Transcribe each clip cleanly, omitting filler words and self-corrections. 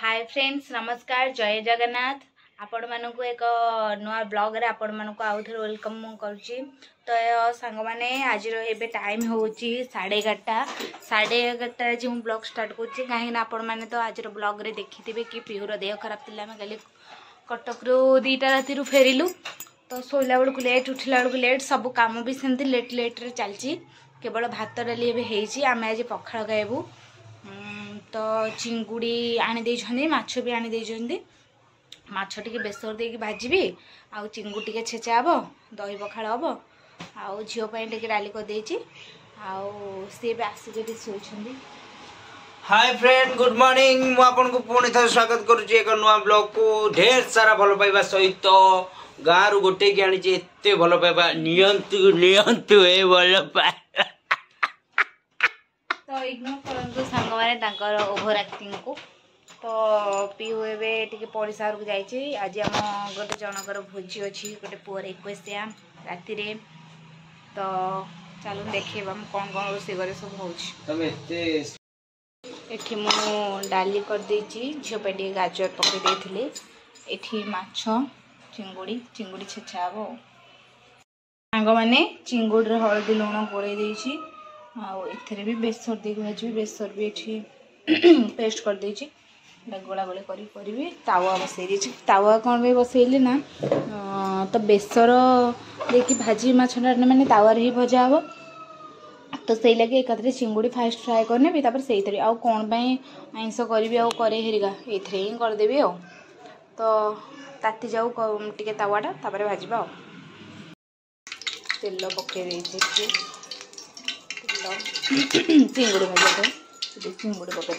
Hi friends नमस्कार जय जगन्नाथ आपण मानक एक नुआ ब्लॉग रे आपण मानक आउ थे वेलकम करुच्ची। तो सांग माने आज एबे टाइम होची 11:30 आज मु ब्लॉग स्टार्ट करछि काहे आपण माने तो आज ब्लॉग रे देखिथिबे कि पिहुर देह खराब थिला हम गली कटक रो 2टा राती रु फेरिलु। तो सोइला बेलू लेट उठिला बेलू लेट सब काम भी सेमती लेट लेट रे चलछि। केवल भात डाली एबे हेछि आमे आज पखाळ खाइबू। तो चिंगुड़ी आनी देइछन्ती माछ भी आनी देइछन्ती। माछ टिके बेसर देकी भाजीबी आउ चिंगुड़ी टिके छेचा हबो दही पखाळ हबो आउ झियो पय टिके डाली को देछि आउ से बे आसी जे सोइछन्ती। हाय फ्रेंड गुड मॉर्निंग मु आपन को पुणी थ स्वागत करूची एक नुआ ब्लॉग को। ढेर सारा भलो पाइबा सहित गाँ रु गोटे की आनी एते भलो पाइबा नियंतु नियंतु ए भलो पाइ। तो इग्नोर करंतु सांग माने तांकर ओवर एक्टिंग को। तो पीहू एबे टिके पड़िसा को जाइछि। आज हम गोटे जनकर भोजी अछि गोटे पुअर 21 राति रे। तो चलो देखिबा हम कोन कोन रोसे करे सब होछि। तमे एते एठी मु डाली कर देछि झियो पेटी गाजर पके देथिले। एठी माछ चिंगुड़ी चिंगुड़ी छेछा हबो। सांग माने चिंगुड़ी रे हळदी लूण गोळे देछि आउ एथरे भी बेसर दे भाजी बेसर भी एठी पेस्ट कर देछि। गोला गोले करी करबी तावा बसै देछि। तावा कोन बे बसैले ना तो बेसर देखि भाजी माछटा माने तावा रे ही भजा हबो। तो सेई लगे एकथरे चिंगुड़ी फास्ट फ्राई करने भी तापर सेई थरे आउ कोन पई आइंस करबी आउ करे हेरिगा एथरे ही कर देबी आउ। तो ताती जाऊ टिके तावाटा तापर भाजीबा आउ। तेल पके देछि चिंगुड़ी भाजा चिंगुड़ी पकड़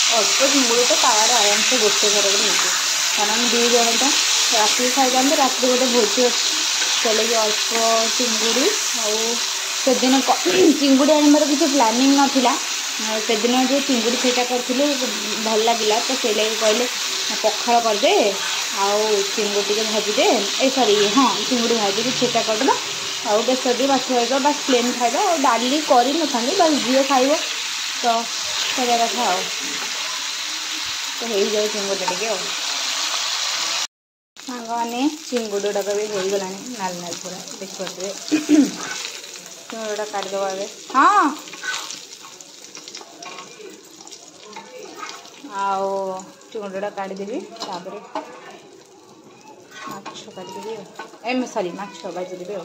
अल्प चिंगुड़ी तो तार आराम से गोटे घर कारण 2 जन तो राति खाई जाते रात गोटे भोजी चले अल्प चिंगुड़ी से दिन चिंगुड़ी आनबार किसी प्लानिंग नाला से दिन जो चिंगुड़ी छेचा करूँ भल लगे तो से लगे कहले पखाड़ करदे आउ चिंगुड़ी के भाजीदे ए सॉरी हाँ चिंगुड़ी भाजी के छेचा करदे आउ बेसर दी माछ खाइद बस प्लेन खाइद और डाली कर ना बस झील खाइब तो खाଇବା କଥା ଆଉ। तो हो जाए चिंगुड़ी टे सांगने चिंगुड़ी गुड़ाक भी हो गला नाल नाल पूरा देखिए चिंगुड़ा काटिदेव ए हाँ आओ चिंगुड़ा काटिदेवी तापर माछ काटिदेवी एम सॉरी माछ भाजीदेवी आ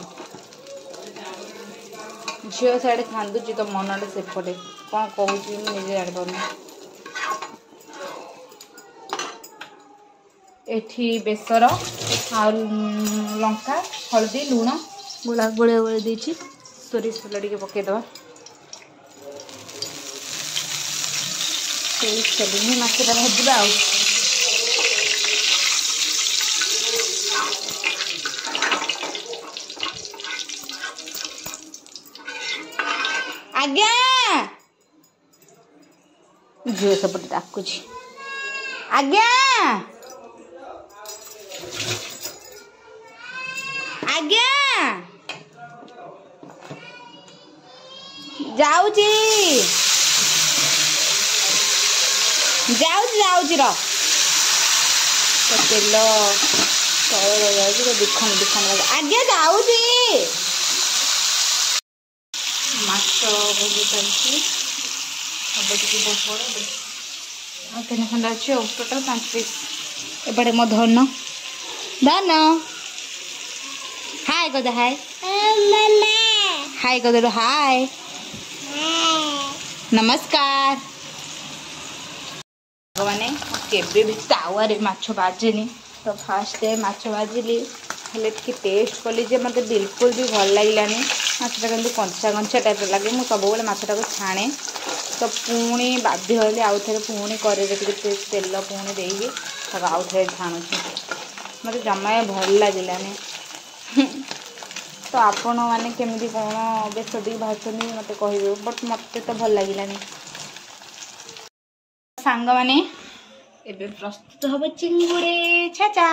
झील साइड खांदुची तो मनटे सेपटे कौन कहूँ मुझे जापार एठी बेसर आ लंका हल्दी लुण गोला गोले गोले देछि सोरिष तेल टिके पकेदवा सोरिष तेल ही माछटा भाजवा आ। आज्ञा झील सेपटे डाकुछि आज्ञा आज्ञा जाऊची जाऊची जाऊची र तो तेल तले जाऊची तो दिखन दिखन आज्ञा जाऊची माछ भोजी चलती अब टिके बहुत बड़ तीन खंड अच्छे टोटाल 5 पीस एपटे मो धन धन हाय कद हाय हाय कद हाय नमस्कार मैंने केबे भी तावा रे माछ भाजेनी। तो फास्ट माछ भाजिली हेल्ले टेस्ट कली जे मत बिल्कुल भी भल लगे माछटा के कंचा कंचा टाइप लगे मुझे सब माछटा को छाणे। तो पुणी बाध्य हेल्ले आउ थे पुणी करे तेल पुणी देगी आउ थे छाणुची मत जमा भल लगे। तो आपण मैंने केमी कौन बेस दी भाजन मत कह बट मत तो भल लगे सांग माने एबे प्रस्तुत हम चिंगुड़ी छेचा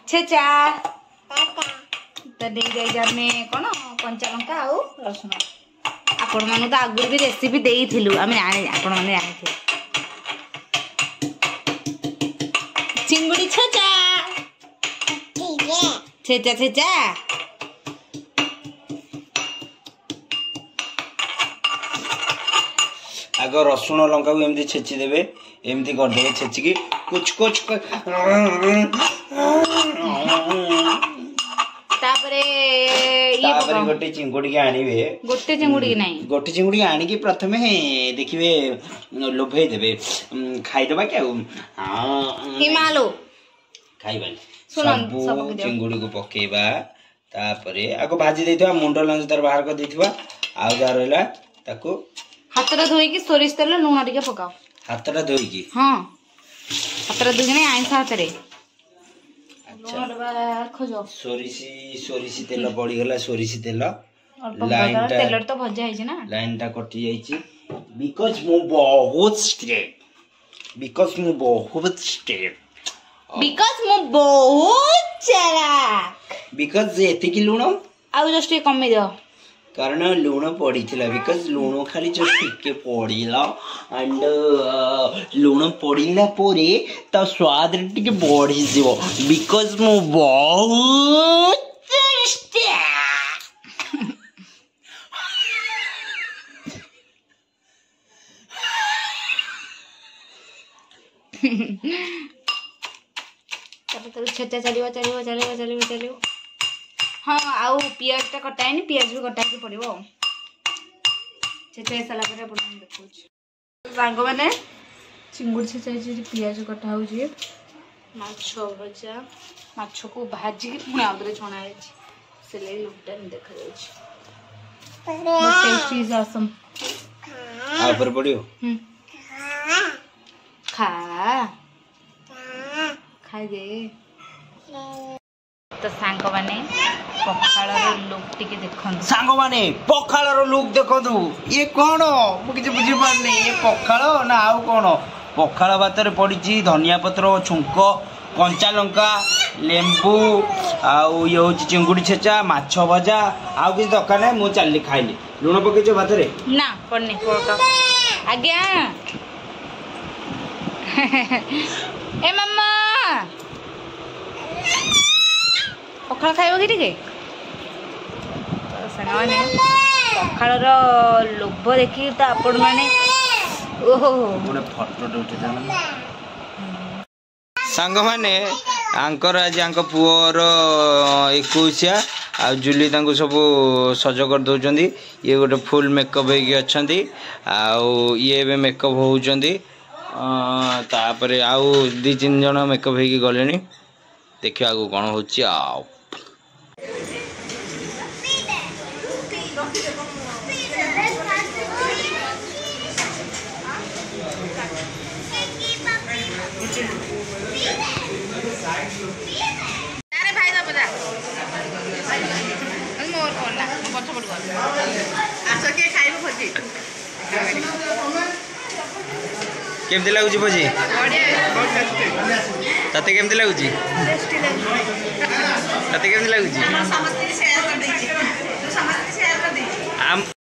छेचा तो दे जाइए कौन कंचा लंका आउ रसुण आपण मानू तो आगुरी भी रेसिपी देइथिलु आमे आपण माने जानिथिलु चिंगुड़ी छेचा छेचा छेचा आग रसुण लंका को एमती छेची देबे एमती कर देबे छेची की कुछ कुछ तापरे तापरे गोटे चिंगुड़ी के आनिबे गोटे चिंगुड़ी नहीं गोटे चिंगुड़ी आनी की प्रथमे देखिबे लोभे देबे खाइ दबा क्या हिमालो खाइबानी सुनन सब चिंगुड़ी को पकेबा तापरे आको भाजी देइथवा मुंड लंज तार बाहर कर देइथवा आ जा रहला ताको हाथरा धोई की सोरिष तेल लूण टिके पकाओ हाथरा धोई की हां हाथरा धोई नहीं आइस हाथरे लूण खोजो सोरिसी तेल पड़ी गला सोरिसी तेल लाइन तेल तो भजा है ना लाइन टा कटि जाईची बिकॉज़ मु बहुत स्ट्रेट बिकॉज़ मु बहुत चालाक बिकॉज़ एते की लूण आउ जस्ट कमे दियो कारण लूण पड़ी थिला बिकॉज़ लूण खाली जस्ट टिके पड़ीला एंड लूण पड़ीला पोरे ता स्वाद टिके बढ़ी जीवो बिकॉज़ मु बहुत चलो छेचा चलियो हाँ आउ पियाज टा कटाएनी पियाज भी कटा के पड़ो छेचा सारा पर अपन देखो सांग माने चिंगुड़ी छेचा पियाज कटा हो माछ भजा माछ को भाजी के पुणी आउे छणा है से लुकटा देखा टेस्टी इज ऑसम आ पर पड़ियो खा खाई दे तो सांग माने पखाळर लुक टिके देखन सांग माने पखाळर लुक देखदु ये कोन मु किछ बुझी पारने ये पखाळ ना आउ कोन पखाळ भातर पड़ी धनिया पत्र छुंक कंचा लंका लेंबू आउ ये होची चिंगुड़ी छेचा माछ भजा आउ किछ दरकार नै मु चलली खाइली लूण पकेछ भातरे ना पन्नी फोटो आज्ञा ए मम्मा पखाळ खाइबो कि टिके साने पखाळर लोभ देखि त आपण माने ओहो गोटे फोटो उठे जाना सांग माने आंकर आज आंक पुअर 21 आ जुली तांको सब सज कर दउचंदी ये गोटे फुल मेकअप होगी अच्छंदी आउ ये बे मेकअप होउचंदी तापरे आउ 2-3 जन मेकअप होगी गलेनी देखियो आगु कोन होची आउ अरे भाई दा बजा मोर कोन ना पछ पड़ गल आस के खाइबो भजी केमती लागुची भजी बढ़िया ताते केमती लागुची टेस्टी ताते केमती लागुची समस्त शेयर कर देछि तू समस्त शेयर कर देछि